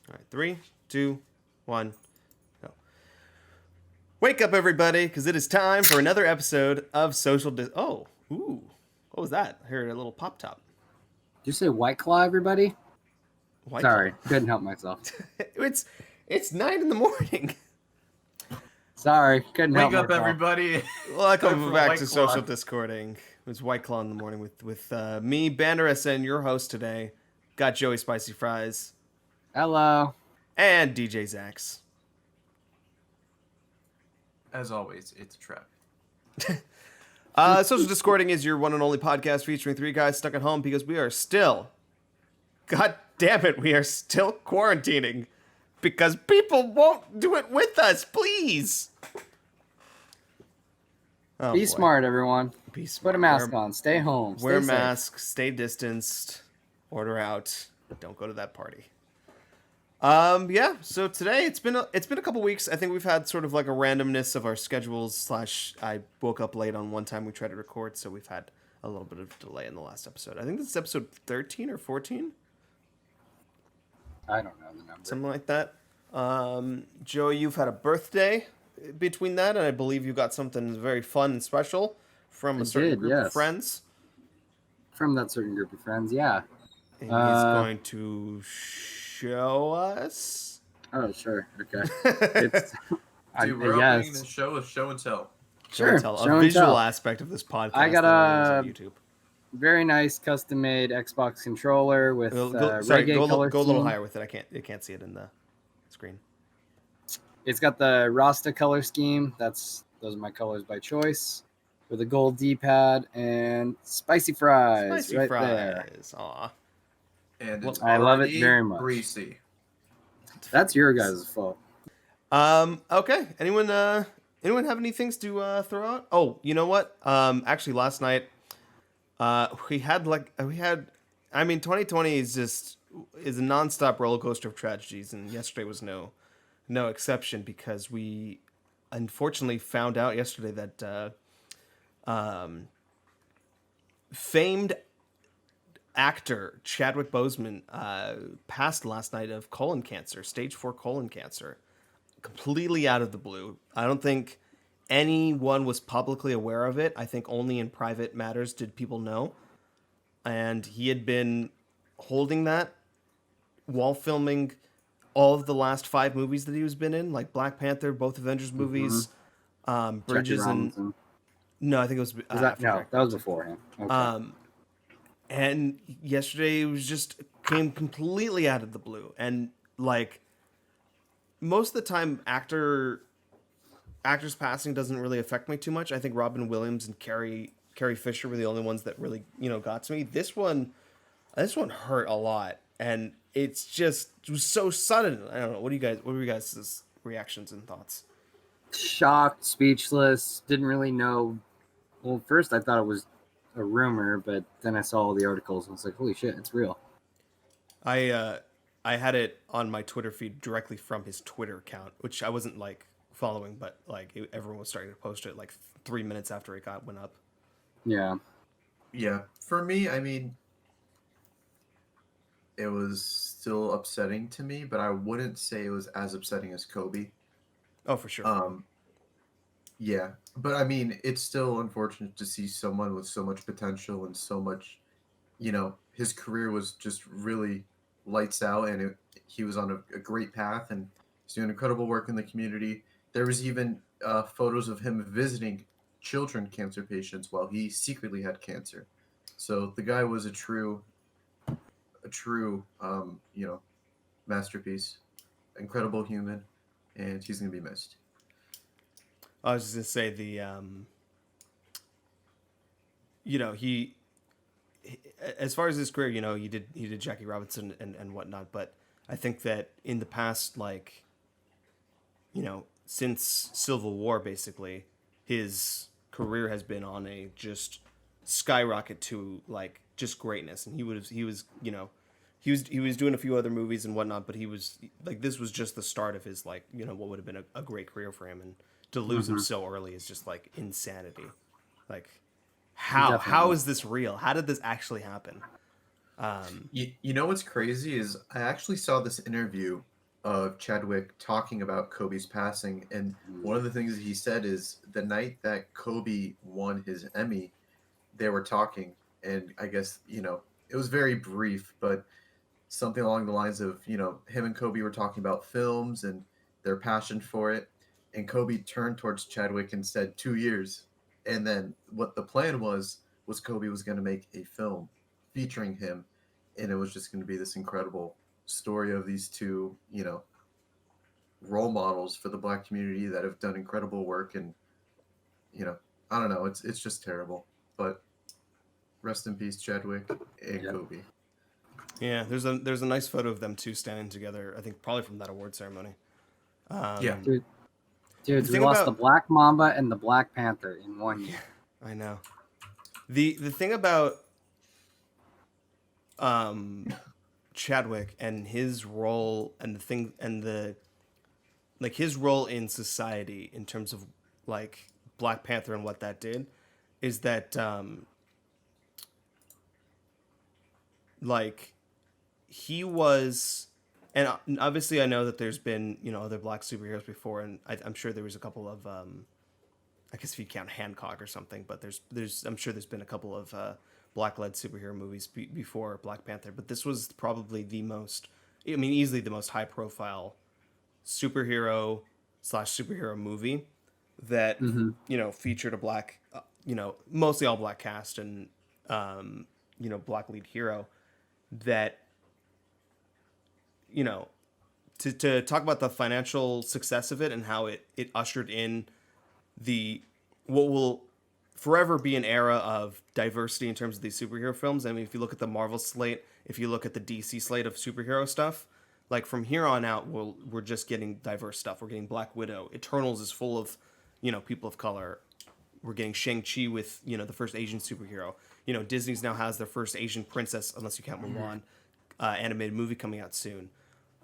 All right, 3, 2, 1, go. Wake up, everybody, because it is time for another episode of Social Oh, ooh. What was that? I heard a little pop top. Did you say White Claw, everybody? White Sorry, Claw. couldn't help myself. It's 9 in the morning. Sorry, couldn't help Wake up, myself. everybody. Welcome back White to Claw. Social Discording. It's White Claw in the morning with me, Banderessa, and your host today. Got Joey Spicy Fries Hello. and DJ Zax. As always, it's a trap. Social Discording is your one and only podcast featuring three guys stuck at home because we are still, god damn it, we are still quarantining because people won't do it with us, please. Oh, Be boy. smart, everyone. Be smart. Put a mask on. Stay home. Wear Stay safe. masks, stay distanced, order out, don't go to that party. Yeah, so today it's been a couple weeks. I think we've had sort of like a randomness of our schedules / I woke up late on one time we tried to record, so we've had a little bit of delay in the last episode. I think this is episode 13 or 14, I don't know the number. something like that. Joey, you've had a birthday between that, and I believe you got something very fun and special from a certain group of friends. From that certain group of friends, yeah. And he's going to show us. Oh, sure. Okay. It's, Dude, we're opening the show with show and tell. Sure. A Show and visual tell. aspect of this podcast. I got that a is on YouTube. very nice custom-made Xbox controller with Go reggae color a little scheme. higher with it. You can't see it in the screen. It's got the Rasta color scheme. Those are my colors by choice. With a gold D-pad and spicy fries Spicy right fries. Aw. And Well, it's I love it already very much. greasy. there. That's your guys' fault. Okay. Anyone have any things to throw out? Oh, you know what? Actually, last night, we had 2020 is a nonstop roller coaster of tragedies, and yesterday was no exception because we unfortunately found out yesterday that famed actor Chadwick Boseman passed last night of colon cancer, stage 4 colon cancer, completely out of the blue. I don't think anyone was publicly aware of it. I think only in private matters did people know. And he had been holding that while filming all of the last 5 movies that he was been in, like Black Panther, both Avengers movies, Bridges, and no, I think it was that was beforehand. Okay. And yesterday it was just came completely out of the blue. And like most of the time actors passing doesn't really affect me too much. I think Robin Williams and Carrie Fisher were the only ones that really, got to me. This one hurt a lot. And it was so sudden. I don't know. What were you guys' reactions and thoughts? Shocked, speechless, didn't really know. Well, first I thought it was a rumor, but then I saw all the articles and I was like, holy shit, it's real. I had it on my Twitter feed directly from his Twitter account, which I wasn't like following, but like everyone was starting to post it like 3 minutes after it went up. Yeah. Yeah. For me, I mean, it was still upsetting to me, but I wouldn't say it was as upsetting as Kobe. Oh, for sure. Yeah. But I mean, it's still unfortunate to see someone with so much potential and so much, his career was just really lights out, and he was on a great path, and he's doing incredible work in the community. There was even photos of him visiting children cancer patients while he secretly had cancer. So the guy was a true masterpiece, incredible human, and he's gonna be missed. I was just gonna say he as far as his career, he did Jackie Robinson and whatnot, but I think that in the past, like, since Civil War, basically, his career has been on a just skyrocket to like just greatness, and he was doing a few other movies and whatnot, but he was like, this was just the start of his, like, what would have been a great career for him, and to lose him so early is just like insanity. Like, how is this real? How did this actually happen? You know what's crazy is I actually saw this interview of Chadwick talking about Kobe's passing, and one of the things that he said is the night that Kobe won his Emmy, they were talking, and I guess it was very brief, but something along the lines of him and Kobe were talking about films and their passion for it, and Kobe turned towards Chadwick and said 2 years, and then what the plan was Kobe was going to make a film featuring him, and it was just going to be this incredible story of these two role models for the Black community that have done incredible work, and you know I don't know, it's just terrible, but rest in peace Chadwick and Yep. Kobe. Yeah, there's a nice photo of them two standing together. I think probably from that award ceremony. Yeah. Dude, The we thing lost about- the Black Mamba and the Black Panther in 1 year. I know. The thing about Chadwick and his role and the thing and the like his role in society in terms of like Black Panther and what that did is that like he was, and obviously I know that there's been other Black superheroes before, and I'm sure there was a couple of I guess if you count Hancock or something, but there's I'm sure there's been a couple of Black-led superhero movies before Black Panther, but this was probably the most, I mean, easily the most high-profile superhero slash superhero movie that featured a black, mostly all black cast and black lead hero. That to talk about the financial success of it and how it ushered in what will forever be an era of diversity in terms of these superhero films. I mean, if you look at the Marvel slate, if you look at the DC slate of superhero stuff, like from here on out, we're just getting diverse stuff. We're getting Black Widow. Eternals is full of, people of color. We're getting Shang-Chi with, the first Asian superhero. Disney's now has their first Asian princess, unless you count Mulan, animated movie coming out soon.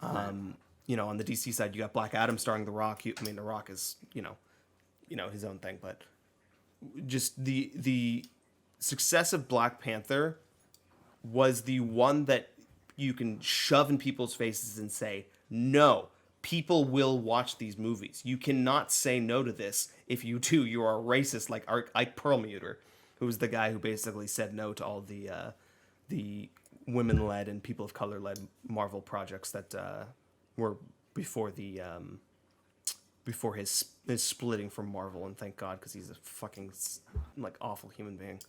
On the DC side, you got Black Adam starring The Rock. The Rock is, his own thing, but just the success of Black Panther was the one that you can shove in people's faces and say, no, people will watch these movies. You cannot say no to this. If you do, you are a racist, like Ike Perlmutter, who was the guy who basically said no to all the women-led and people of color-led Marvel projects that were before before his splitting from Marvel, and thank God, because he's a fucking awful human being.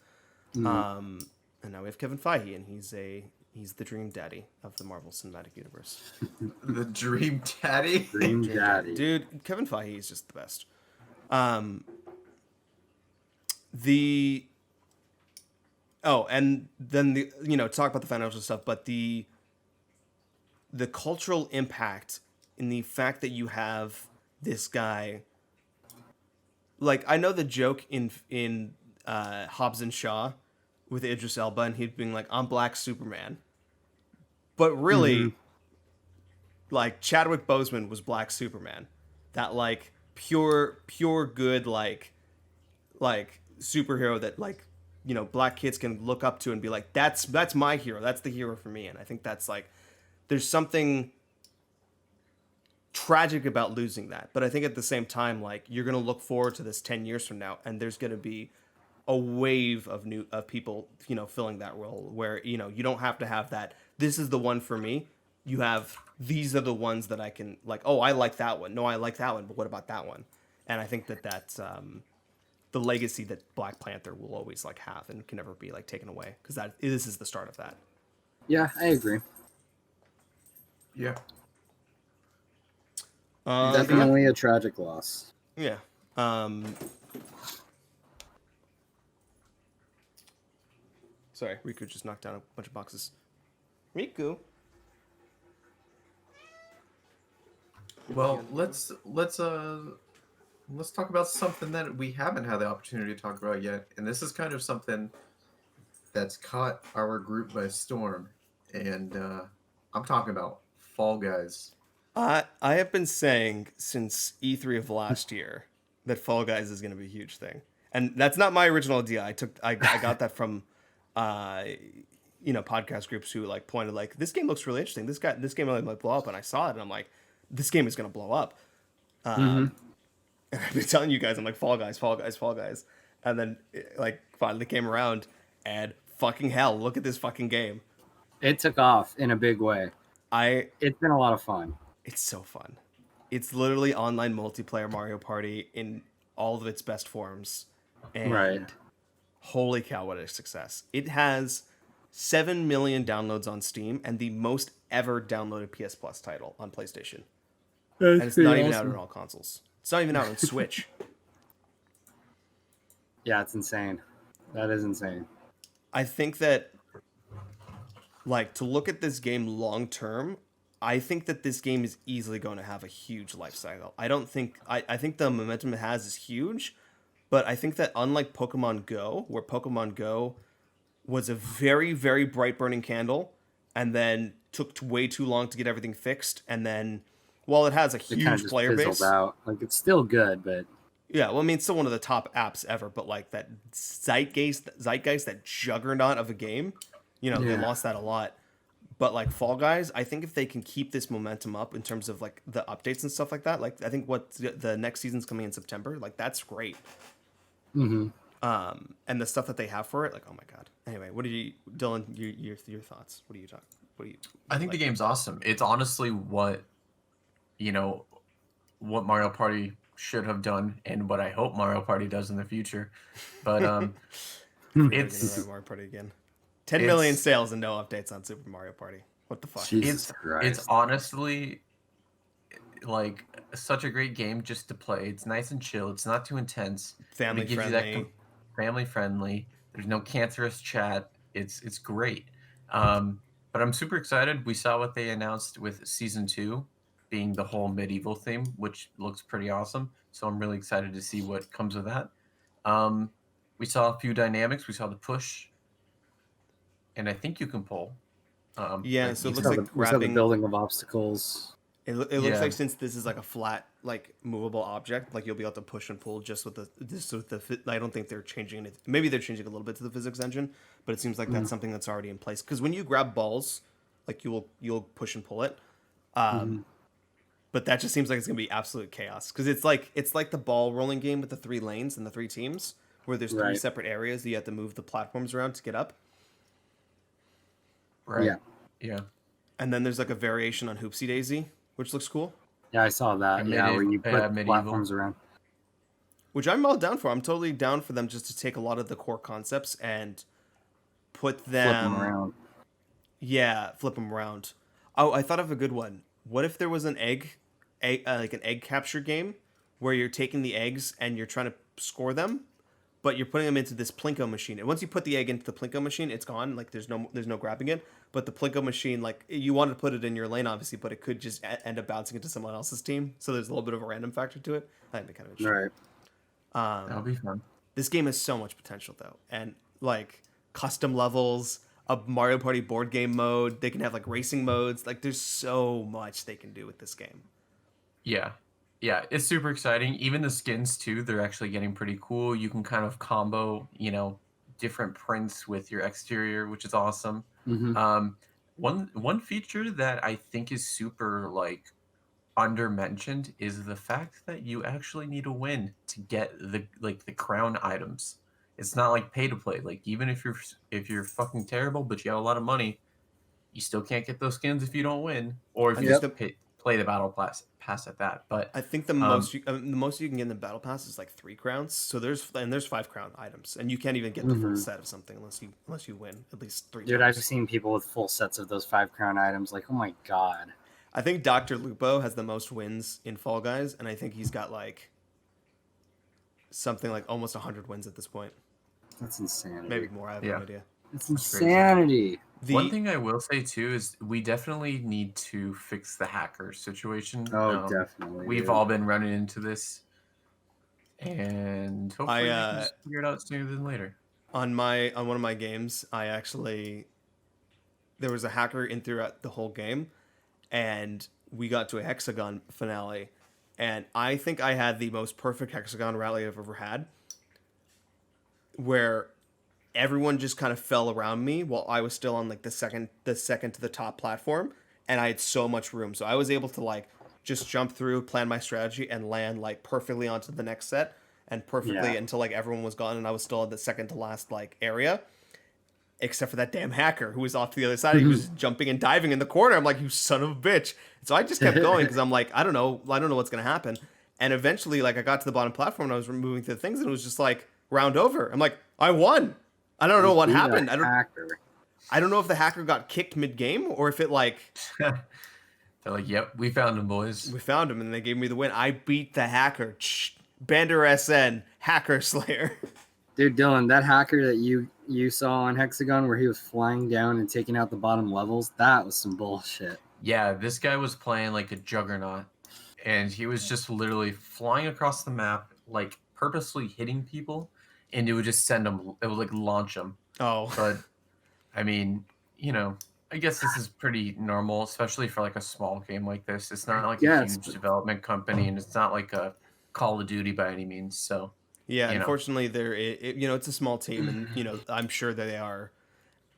And now we have Kevin Feige, and he's the dream daddy of the Marvel Cinematic Universe. The dream daddy. Dream Daddy. Dude, Kevin Feige is just the best. And then talk about the financial stuff, but the cultural impact in the fact that you have this guy, like, I know the joke in Hobbs and Shaw with Idris Elba, and he'd being like, I'm Black Superman. But really, like, Chadwick Boseman was Black Superman. That, like, pure good, like superhero that, like, black kids can look up to and be like, that's my hero. That's the hero for me. And I think that's, like, there's something tragic about losing that. But I think at the same time, like, you're going to look forward to this 10 years from now, and there's going to be a wave of people, filling that role where, you don't have to have that, this is the one for me. You have, these are the ones that I can, like, oh, I like that one. No, I like that one, but what about that one? And I think that's the legacy that Black Panther will always, like, have and can never be, like, taken away, because this is the start of that. Yeah, I agree. Yeah. Definitely a tragic loss. Yeah. Sorry, Riku just knocked down a bunch of boxes. Riku. Well, let's talk about something that we haven't had the opportunity to talk about yet, and this is kind of something that's caught our group by storm, and I'm talking about Fall Guys. I have been saying since E3 of last year that Fall Guys is going to be a huge thing, and that's not my original idea. I got that from podcast groups who, like, pointed, like, this game looks really interesting. This game might, like, blow up, and I saw it and I'm like, this game is gonna blow up. Mm-hmm. And I've been telling you guys, I'm like, Fall Guys, Fall Guys, Fall Guys, and then like finally came around, and fucking hell, look at this fucking game. It took off in a big way. I It's been a lot of fun. It's so fun. It's literally online multiplayer Mario Party in all of its best forms. And Right. holy cow, what a success. It has 7 million downloads on Steam and the most ever downloaded PS Plus title on PlayStation. And it's not even out on all consoles. It's not even out on Switch. Yeah, it's insane. That is insane. I think that, like, to look at this game long term, I think that this game is easily going to have a huge life cycle. I think the momentum it has is huge, but I think that unlike Pokemon Go, where Pokemon Go was a very, very bright burning candle and then took way too long to get everything fixed, and then while it has a It kind of huge just player fizzled base, out. Like it's still good, but yeah, well, I mean, it's still one of the top apps ever, but like that zeitgeist, that juggernaut of a game, they Yeah. lost that a lot. But like Fall Guys, I think if they can keep this momentum up in terms of like the updates and stuff like that, like I think what the next season's coming in September, like that's great. mm-hmm. And the stuff that they have for it, like oh my god. Anyway, what do you, Dylan? Your thoughts? What do you talk? What do you? I think like? the game's awesome. It's honestly what what Mario Party should have done and what I hope Mario Party does in the future. But We're gonna it's write Mario Party again. 10 million it's sales and no updates on Super Mario Party. What the fuck? Jesus it's Christ. it's honestly like such a great game just to play. It's nice and chill. It's not too intense. Family It gives friendly. you that family friendly. There's no cancerous chat. It's great. But I'm super excited. We saw what they announced with season 2 being the whole medieval theme, which looks pretty awesome. So I'm really excited to see what comes of that. We saw a few dynamics. We saw the push, and I think you can pull. Yeah, like so it you looks can- like we saw the grabbing. building of obstacles. It looks Yeah. like since this is like a flat, like movable object, like you'll be able to push and pull just with the. I don't think they're changing it. Maybe they're changing a little bit to the physics engine, but it seems like that's something that's already in place. Because when you grab balls, like you'll push and pull it, but that just seems like it's gonna be absolute chaos. Because it's like the ball rolling game with the 3 lanes and the 3 teams, where there's 3 Right. separate areas that you have to move the platforms around to get up, right. Yeah. Yeah. and then there's like a variation on Hoopsie Daisy, which looks cool. Yeah, I saw that. Yeah, where you put medieval. platforms around. Which I'm all down for. I'm totally down for them just to take a lot of the core concepts and put Flip them them around. Yeah, flip them around. Oh, I thought of a good one. What if there was an like an egg capture game where you're taking the eggs and you're trying to score them, but you're putting them into this Plinko machine. And once you put the egg into the Plinko machine, it's gone. Like there's no grabbing it. But the Plinko machine, like you wanted to put it in your lane, obviously, but it could just end up bouncing into someone else's team. So there's a little bit of a random factor to it. That'd be kind of interesting. Right. That'll be fun. This game has so much potential though, and like custom levels, a Mario Party board game mode. They can have like racing modes. Like there's so much they can do with this game. Yeah. Yeah, it's super exciting. Even the skins too, they're actually getting pretty cool. You can kind of combo, different prints with your exterior, which is awesome. Mm-hmm. One feature that I think is super like undermentioned is the fact that you actually need a win to get the crown items. It's not like pay to play. Like even if you're fucking terrible but you have a lot of money, you still can't get those skins if you don't win, or if I you think just play the battle pass at that. But I think the most you can get in the battle pass is like 3 crowns. So there's 5 crown items, and you can't even get the full Mhm. set of something unless you win at least 3 Dude, times. I've seen people with full sets of those 5 crown items. Like, oh my god. I think Dr. Lupo has the most wins in Fall Guys, and I think he's got like something like almost 100 wins at this point. That's insanity. Maybe more. I have Yeah. no idea. It's That's crazy. insanity. one thing I will say too is we definitely need to fix the hacker situation. Oh, definitely. We've dude. all been running into this, and hopefully we I, can just figure it out sooner than later. on one of my games, there was a hacker in throughout the whole game, and we got to a hexagon finale, and I think I had the most perfect hexagon rally I've ever had, where everyone just kind of fell around me while I was still on like the second to the top platform, and I had so much room, so I was able to like just jump through, plan my strategy, and land like perfectly onto the next set, and perfectly Yeah. until like everyone was gone, and I was still at the second to last like area, except for that damn hacker who was off to the other side. He was jumping and diving in the corner. I'm like, you son of a bitch. So I just kept going because I'm like, I don't know what's gonna happen. And eventually, like, I got to the bottom platform and I was moving through the things, and it was just like round over. I'm like, I won. I don't know what happened. I don't know if the hacker got kicked mid game or if it like They're like, yep, we found him, boys. we found him and they gave me the win. I beat the hacker. Bander SN Hacker Slayer. Dude, Dylan, that hacker that you saw on Hexagon where he was flying down and taking out the bottom levels, that was some bullshit. Yeah, this guy was playing like a juggernaut, and he was just literally flying across the map, like purposely hitting people, and it would just send them. It would like launch them. Oh, But I mean, I guess this is pretty normal, especially for like a small game like this. It's not like a huge development company, and it's not like a Call of Duty by any means. So yeah. Unfortunately, it's a small team, and I'm sure that they are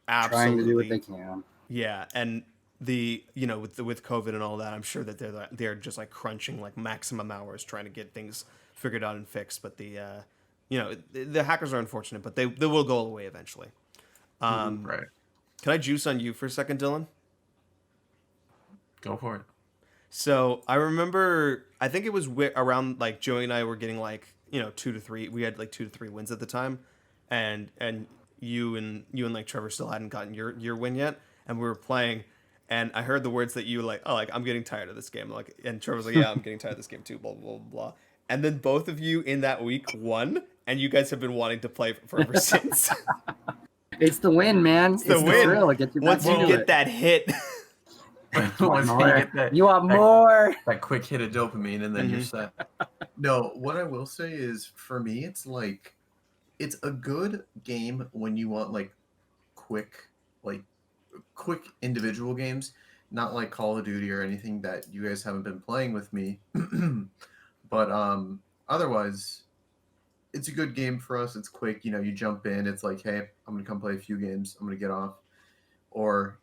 absolutely trying to do what they can. Yeah, and with COVID and all that, I'm sure that they're just like crunching like maximum hours trying to get things figured out and fixed. But the hackers are unfortunate, but they will go away eventually. right. Can I juice on you for a second, Dylan? Go for it. So I remember, I think it was around like Joey and I were getting like 2 to 3. We had like 2 to 3 wins at the time, and you and like Trevor still hadn't gotten your win yet, and we were playing, and I heard the words that you were like, oh, like I'm getting tired of this game, like, and Trevor was like, yeah, I'm getting tired of this game too, blah blah blah blah, and then both of you in that week won, and you guys have been wanting to play for ever since. It's the win, man. It's the win. Thrill. Once you get that hit. You want more? That quick hit of dopamine, and then you're set. No, what I will say is, for me, it's like, it's a good game when you want like quick individual games, not like Call of Duty or anything that you guys haven't been playing with me. But otherwise, it's a good game for us. It's quick. You jump in. It's like, hey, I'm gonna come play a few games. I'm gonna get off, or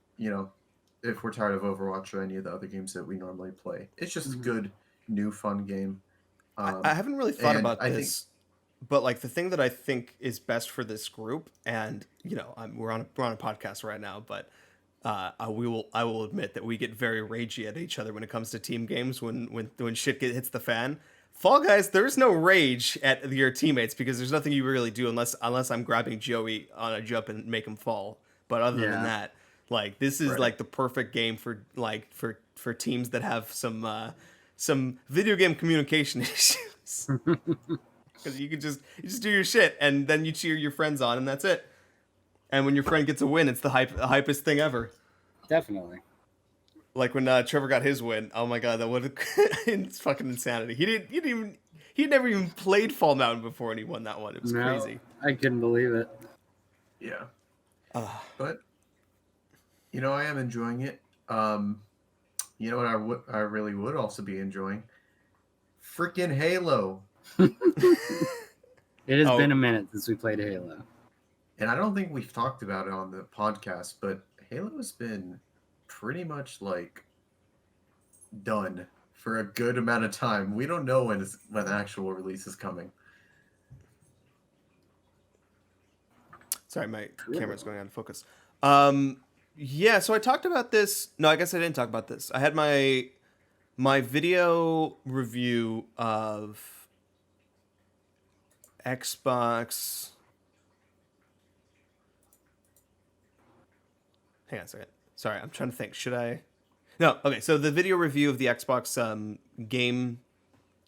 if we're tired of Overwatch or any of the other games that we normally play. It's just a good, new, fun game. I haven't really thought about this, but like the thing that I think is best for this group, and we're on a podcast right now, but I will admit that we get very ragey at each other when it comes to team games when shit hits the fan. Fall Guys, there's no rage at your teammates because there's nothing you really do unless I'm grabbing Joey on a jump and make him fall. But other than that, like this is like the perfect game for teams that have some video game communication issues. Because you just do your shit and then you cheer your friends on and that's it. And when your friend gets a win, it's the hypest thing ever. Definitely. Like when Trevor got his win. Oh my god, that would it's fucking insanity. He never even played Fall Mountain before and he won that one. It was crazy. I couldn't believe it. Yeah. But I am enjoying it. You know what I really would also be enjoying? Freaking Halo. It has been a minute since we played Halo. And I don't think we've talked about it on the podcast, but Halo has been pretty much like done for a good amount of time. We don't know when the actual release is coming. Sorry, my camera's going out of focus. Yeah, so I talked about this. No, I guess I didn't talk about this. I had my video review of Xbox. Hang on a second. Sorry, I'm trying to think. Should I? No. Okay, so the video review of the Xbox game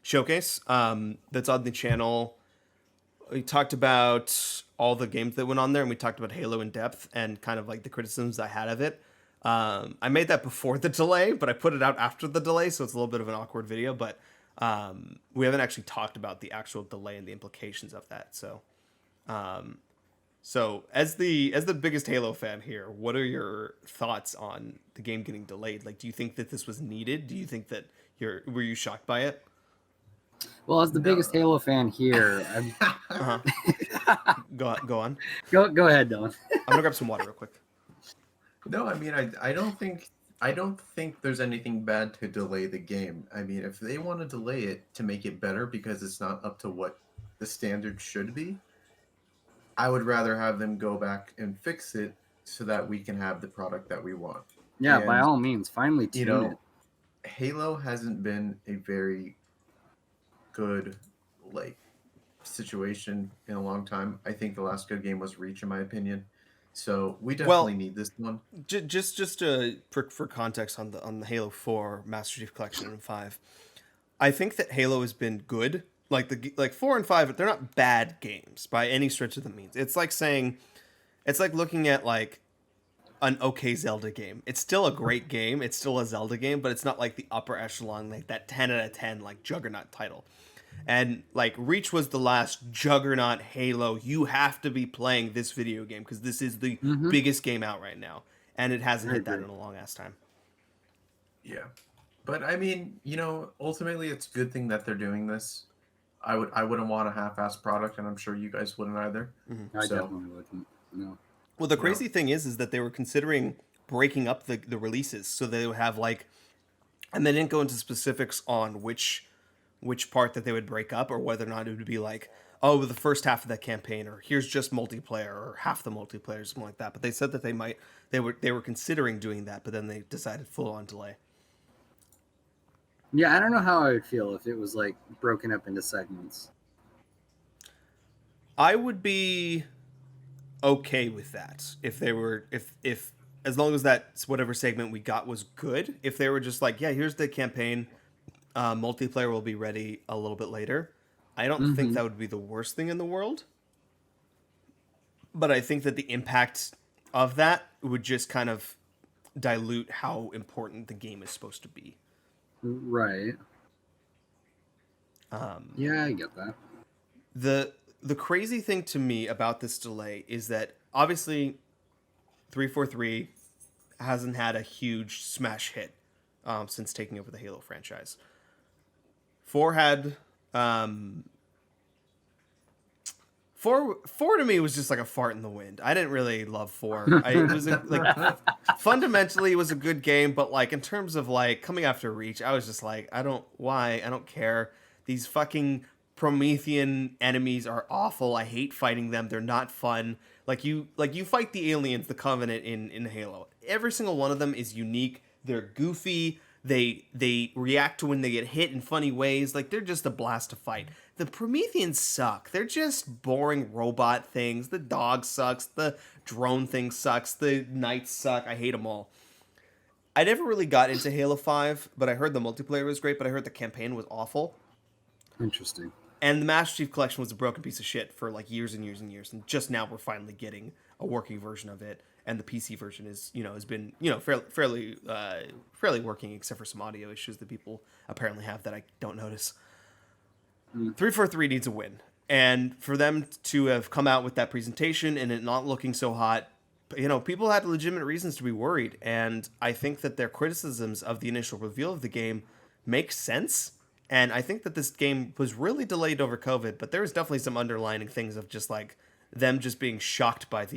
showcase that's on the channel. We talked about all the games that went on there, and we talked about Halo in depth and kind of like the criticisms I had of it. I made that before the delay, but I put it out after the delay, so it's a little bit of an awkward video. But we haven't actually talked about the actual delay and the implications of that. So, as the biggest Halo fan here, what are your thoughts on the game getting delayed? Like, do you think that this was needed? Do you think that were you shocked by it? Well, as the biggest Halo fan here, Go on. Go ahead, Dylan. I'm gonna grab some water real quick. No, I mean I don't think I don't think there's anything bad to delay the game. I mean, if they want to delay it to make it better because it's not up to what the standard should be, I would rather have them go back and fix it so that we can have the product that we want. Yeah, by And, all means, finally you tune it. know, Halo hasn't been a very good, like, situation in a long time. I think the last good game was Reach, in my opinion. So we definitely Well, need this one. just for context on the Halo 4 Master Chief Collection and 5, I think that Halo has been good. Like 4 and 5, they're not bad games by any stretch of the means. It's like looking at like an okay Zelda game. It's still a great game. It's still a Zelda game, but it's not like the upper echelon, like that 10 out of 10 like juggernaut title. And like Reach was the last juggernaut Halo. You have to be playing this video game because this is the Mm-hmm. biggest game out right now, and it hasn't I hit that agree. in a long ass time. Yeah. But I mean, ultimately it's a good thing that they're doing this. I wouldn't want a half-assed product, and I'm sure you guys wouldn't either. I So, definitely wouldn't. No. Well, the you know, crazy thing is that they were considering breaking up the releases so they would have like, and they didn't go into specifics on which part that they would break up or whether or not it would be like, oh, the first half of that campaign, or here's just multiplayer, or half the multiplayer, something like that. But they said that they were considering doing that, but then they decided full on delay. Yeah, I don't know how I would feel if it was like broken up into segments. I would be okay with that if they were if as long as that whatever segment we got was good. If they were just like, yeah, here's the campaign, multiplayer will be ready a little bit later. I don't think Mm-hmm. that would be the worst thing in the world. But I think that the impact of that would just kind of dilute how important the game is supposed to be. Right. Um, Yeah, I get that. the crazy thing to me about this delay is that obviously 343 hasn't had a huge smash hit since taking over the Halo franchise. 4 had 4 to me was just like a fart in the wind. I didn't really love 4. It was like fundamentally it was a good game, but like in terms of like coming after Reach, I was just like, I don't care. These fucking Promethean enemies are awful. I hate fighting them. They're not fun. Like you fight the aliens, the Covenant in Halo. Every single one of them is unique. They're goofy. They react to when they get hit in funny ways. Like they're just a blast to fight. The Prometheans suck. They're just boring robot things. The dog sucks. The drone thing sucks. The knights suck. I hate them all. I never really got into Halo 5, but I heard the multiplayer was great, but I heard the campaign was awful. Interesting. And the Master Chief Collection was a broken piece of shit for like years and years and years. And just now we're finally getting a working version of it. And the PC version has been, fairly working, except for some audio issues that people apparently have that I don't notice. 343 needs a win. And for them to have come out with that presentation and it not looking so hot, people had legitimate reasons to be worried. And I think that their criticisms of the initial reveal of the game make sense. And I think that this game was really delayed over COVID, but there was definitely some underlining things of just like them just being shocked by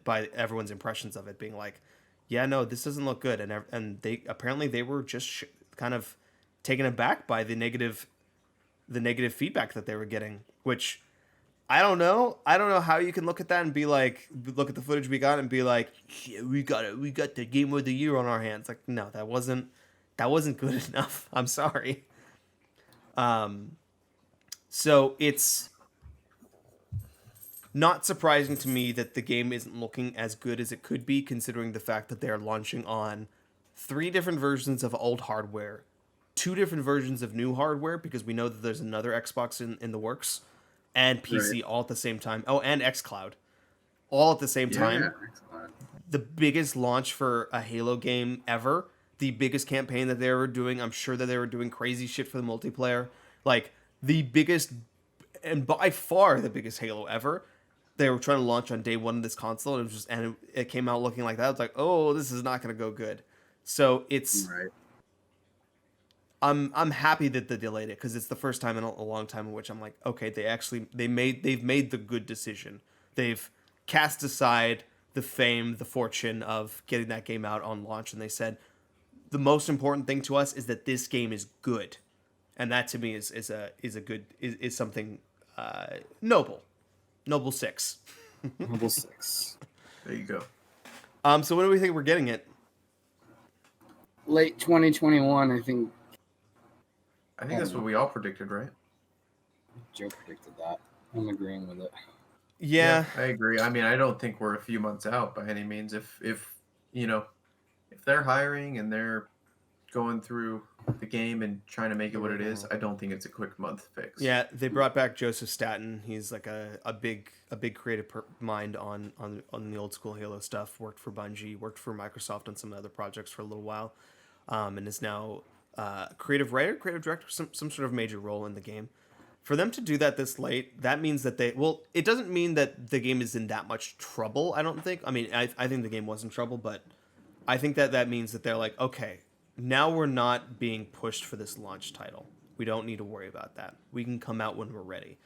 by everyone's impressions of it, being like, yeah, no, this doesn't look good. And they were just kind of taken aback by the negative feedback that they were getting, which I don't know. I don't know how you can look at that and be like, look at the footage we got and be like, yeah, we got it. We got the game of the year on our hands. Like, no, that wasn't good enough. I'm sorry. So it's not surprising to me that the game isn't looking as good as it could be, considering the fact that they're launching on 3 different versions of old hardware, 2 different versions of new hardware, because we know that there's another Xbox in the works, and PC Right. all at the same time. Oh, and xCloud. All at the same time. Yeah. Excellent. The biggest launch for a Halo game ever. The biggest campaign that they were doing. I'm sure that they were doing crazy shit for the multiplayer. Like, the biggest, and by far the biggest Halo ever. They were trying to launch on day one of this console, and it came out looking like that. I was like, oh, this is not going to go good. So Right. I'm happy that they delayed it, because it's the first time in a long time in which I'm like, okay, they've made the good decision. They've cast aside the fame, the fortune of getting that game out on launch, and they said the most important thing to us is that this game is good, and that to me is something noble six. Level 6. There you go. So when do we think we're getting it? Late 2021, I think I think that's what we all predicted, right? Joe predicted that. I'm agreeing with it. Yeah. I agree. I mean, I don't think we're a few months out by any means. If you know, if they're hiring and they're going through the game and trying to make it what it is, I don't think it's a quick month fix. Yeah, they brought back Joseph Staten. He's like a big creative mind on the old school Halo stuff. Worked for Bungie, worked for Microsoft on some other projects for a little while, and is now creative writer, creative director, some sort of major role in the game. For them to do that this late, that means that it doesn't mean that the game is in that much trouble, I don't think. I mean, I think the game was in trouble, but I think that means that they're like, okay, now we're not being pushed for this launch title. We don't need to worry about that. We can come out when we're ready.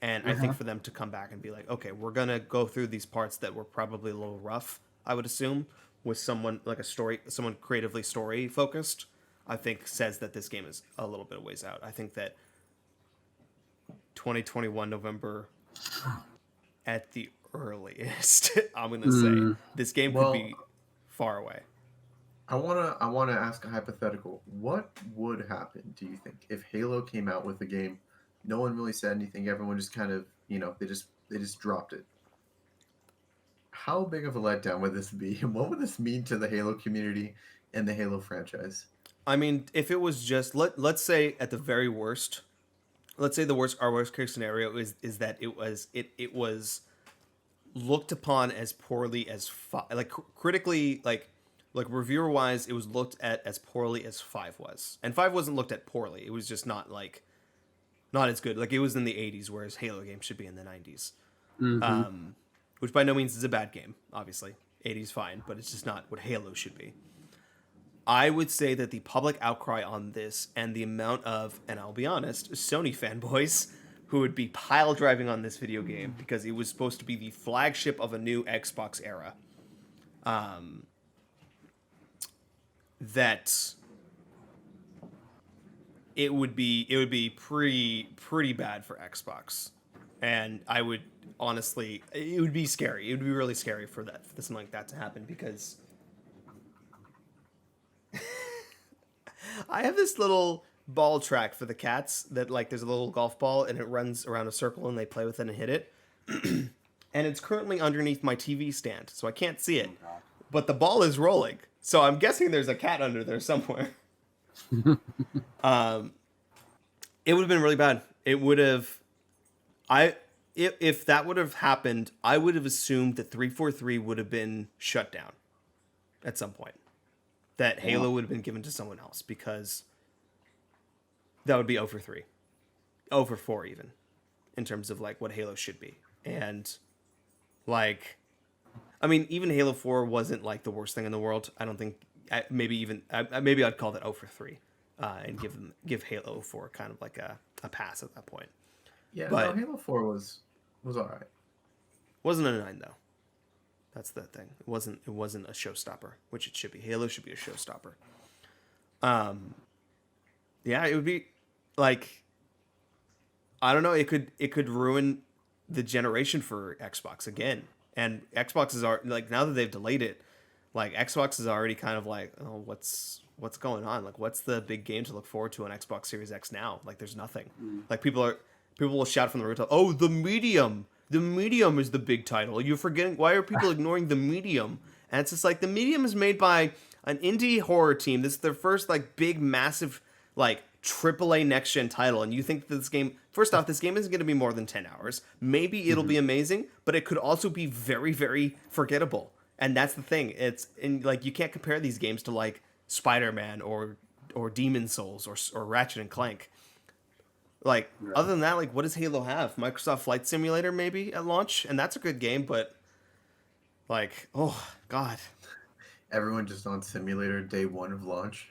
And I think for them to come back and be like, okay, we're going to go through these parts that were probably a little rough, I would assume, with someone like someone creatively story focused, I think says that this game is a little bit of ways out. I think that 2021 November at the earliest, I'm going to say this game could be far away. I wanna ask a hypothetical. What would happen, do you think, if Halo came out with a game, no one really said anything, everyone just kind of, they just dropped it? How big of a letdown would this be? And what would this mean to the Halo community and the Halo franchise? I mean, if it was just let's say at the very worst, let's say our worst case scenario is that it was looked upon as poorly as critically reviewer wise, it was looked at as poorly as 5 was, and 5 wasn't looked at poorly. It was just not as good. Like, it was in the 80s, whereas Halo games should be in the 90s, which by no means is a bad game. Obviously, 80s fine, but it's just not what Halo should be. I would say that the public outcry on this and the amount of, and I'll be honest, Sony fanboys who would be pile driving on this video game because it was supposed to be the flagship of a new Xbox era, that it would be pretty bad for Xbox, and I would honestly, it would be scary. It would be really scary for something like that to happen, because I have this little ball track for the cats that, like, there's a little golf ball and it runs around a circle and they play with it and hit it. And it's currently underneath my TV stand, so I can't see it. But the ball is rolling, so I'm guessing there's a cat under there somewhere. It would have been really bad. It would have... If that would have happened, I would have assumed that 343 would have been shut down at some point. That Halo would have been given to someone else, because that would be over 3. Over 4 even, in terms of, like, what Halo should be. And, like, I mean, even Halo 4 wasn't, like, the worst thing in the world. I don't think, maybe I'd call that over 3, and give Halo 4 kind of like a pass at that point. Yeah, but no, Halo 4 was all right. Wasn't a 9 though. That's the thing. It wasn't a showstopper, which it should be. Halo should be a showstopper. Yeah, it would be like, I don't know, it could ruin the generation for Xbox again. And Xboxes are, like, now that they've delayed it, like, Xbox is already kind of like, oh, what's going on? Like, what's the big game to look forward to on Xbox Series X now? Like, there's nothing. Like, people will shout from the rooftop, oh, the Medium. The Medium is the big title. You're forgetting, why are people ignoring the Medium? And it's just like, the Medium is made by an indie horror team. This is their first, like, big, massive, like, AAA next-gen title. And you think that this game, first off, this game isn't going to be more than 10 hours. Maybe it'll be amazing, but it could also be very, very forgettable. And that's the thing. Like, you can't compare these games to, like, Spider-Man or Demon's Souls or Ratchet and Clank. Like, other than that, like, what does Halo have? Microsoft Flight Simulator, maybe, at launch? And that's a good game, but, like, oh, God. Everyone just on simulator day 1 of launch.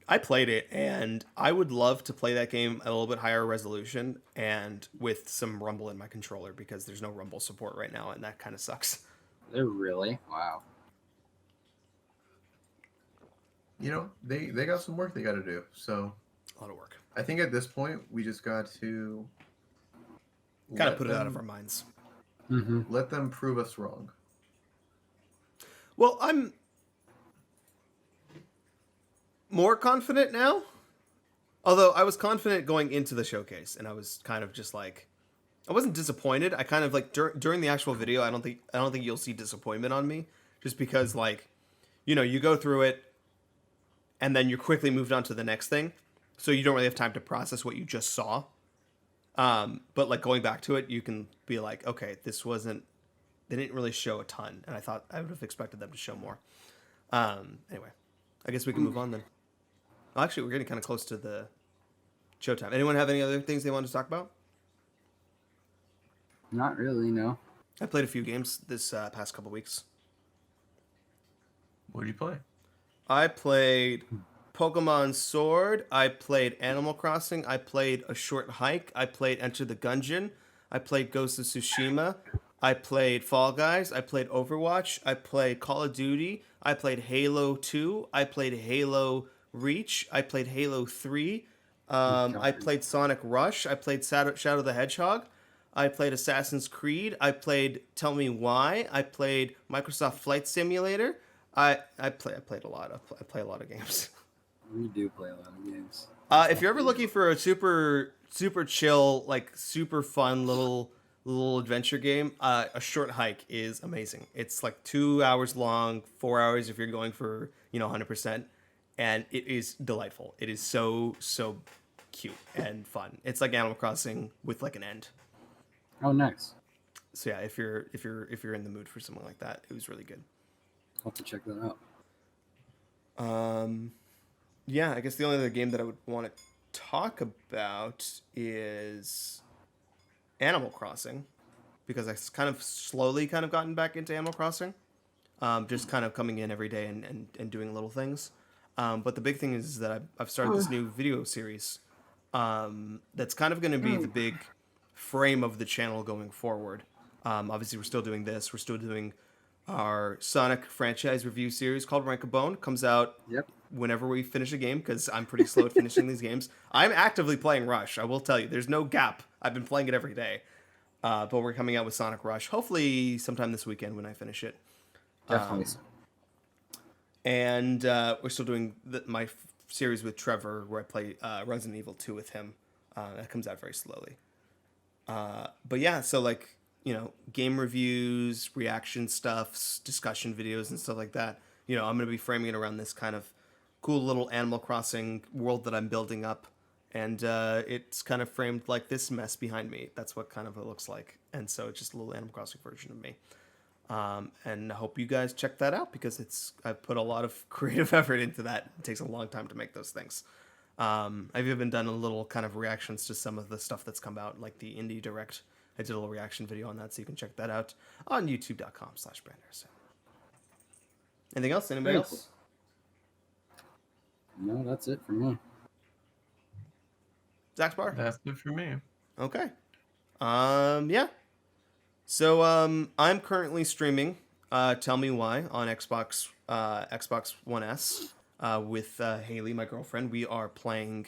I played it, and I would love to play that game at a little bit higher resolution and with some rumble in my controller, because there's no rumble support right now, and that kind of sucks. They're really wow. You know, they got some work they got to do. So A lot of work. I think at this point we just got to Kind of let put it out of them our minds. Mm-hmm. let them prove us wrong. Well, I'm more confident now. Although I was confident going into the showcase, and I was kind of just like, I wasn't disappointed. I kind of like during the actual video, I don't think you'll see disappointment on me, just because like, you go through it, and then you're quickly moved on to the next thing, so you don't really have time to process what you just saw. But like going back to it, you can be like, okay, they didn't really show a ton, and I would have expected them to show more. Anyway, I guess we can move on then. Well, actually, we're getting kind of close to the showtime. Anyone have any other things they want to talk about? Not really, no. I played a few games this past couple weeks. What did you play? I played Pokemon Sword. I played Animal Crossing. I played A Short Hike. I played Enter the Gungeon. I played Ghost of Tsushima. I played Fall Guys. I played Overwatch. I played Call of Duty. I played Halo 2. I played Halo Reach. I played Halo 3. I played Sonic Rush. I played Shadow the Hedgehog. I played Assassin's Creed. I played Tell Me Why. I played Microsoft Flight Simulator. I played a lot. I play a lot of games. We do play a lot of games. If you're ever looking for a super chill, like super fun little adventure game, A Short Hike is amazing. It's like 2 hours long, 4 hours if you're going for 100%, and it is delightful. It is so cute and fun. It's like Animal Crossing with like an end. Oh, nice. So yeah, if you're in the mood for something like that, it was really good. I'll have to check that out. Yeah, I guess the only other game that I would want to talk about is Animal Crossing, because I kind of slowly gotten back into Animal Crossing, just kind of coming in every day and doing little things. But the big thing is that I've started this new video series that's kind of going to be the big frame of the channel going forward. Obviously, we're still doing this. We're still doing our Sonic franchise review series called Rank a Bone. Comes out whenever we finish a game, because I'm pretty slow at finishing these games. I'm actively playing Rush. I will tell you, there's no gap. I've been playing it every day. But we're coming out with Sonic Rush, hopefully sometime this weekend when I finish it. Definitely. And we're still doing my series with Trevor, where I play Resident Evil 2 with him. That comes out very slowly. But yeah, so like, game reviews, reaction stuffs, discussion videos, and stuff like that. I'm going to be framing it around this kind of cool little Animal Crossing world that I'm building up. And it's kind of framed like this mess behind me. That's what kind of it looks like. And so it's just a little Animal Crossing version of me. And I hope you guys check that out, because I've put a lot of creative effort into that. It takes a long time to make those things. I've even done a little kind of reactions to some of the stuff that's come out, like the Indie Direct. I did a little reaction video on that, so you can check that out on youtube.com/Branderson. Anything else? Anybody else? No, that's it for me. Zach's Bar? That's it for me. Okay. Yeah. So, I'm currently streaming Tell Me Why on Xbox One S with Haley, my girlfriend. We are playing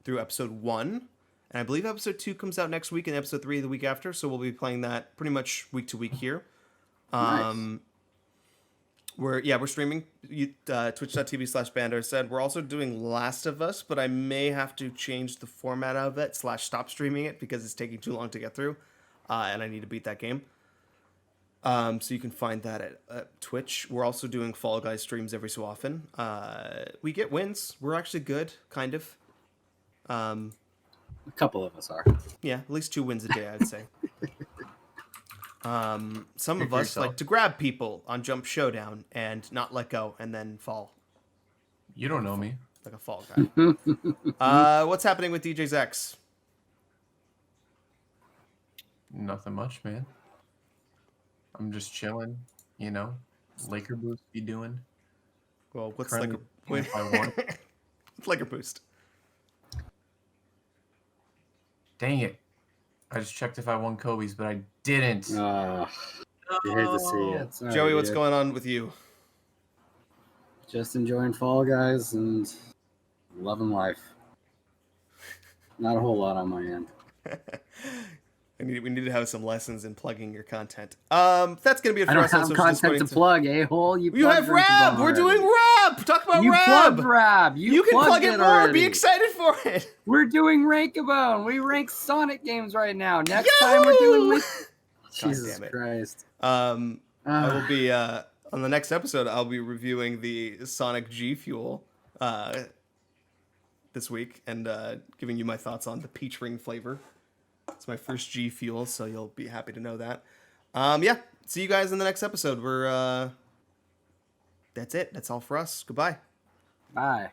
through episode 1. And I believe episode 2 comes out next week and episode 3 the week after. So we'll be playing that pretty much week to week here. Nice. We're streaming twitch.tv/Bandar said. We're also doing Last of Us, but I may have to change the format of it / stop streaming it, because it's taking too long to get through. And I need to beat that game. So you can find that at Twitch. We're also doing Fall Guys streams every so often. We get wins. We're actually good, kind of. A couple of us are. Yeah, at least 2 wins a day, I'd say. Some of us yourself. like to grab people on Jump Showdown and not let go and then fall. You don't know me. Like a fall guy. What's happening with DJ's X? Nothing much, man. I'm just chilling, Laker boost be doing. Well, what's Currently, Laker? if I want. What's Laker Boost? Dang it. I just checked if I won Kobe's, but I didn't. You hate to see it. Sorry, Joey, what's dude. going on with you? Just enjoying Fall Guys and loving life. Not a whole lot on my end. We need to have some lessons in plugging your content. That's gonna be it for I don't us on have Social content to Disappointing. plug, a-hole. You have plugged Rab. Drinkable We're already. doing Rab. Talk about You Rab. plugged Rab. You can plugged plug it more. already. Be excited for it. We're doing Rank-A-Bone. We rank Sonic games right now. Next time we're doing Yahoo! Jesus damn it. Christ. I will be on the next episode. I'll be reviewing the Sonic G Fuel this week and giving you my thoughts on the peach ring flavor. It's my first G Fuel, so you'll be happy to know that. Yeah, see you guys in the next episode. That's it. That's all for us. Goodbye. Bye.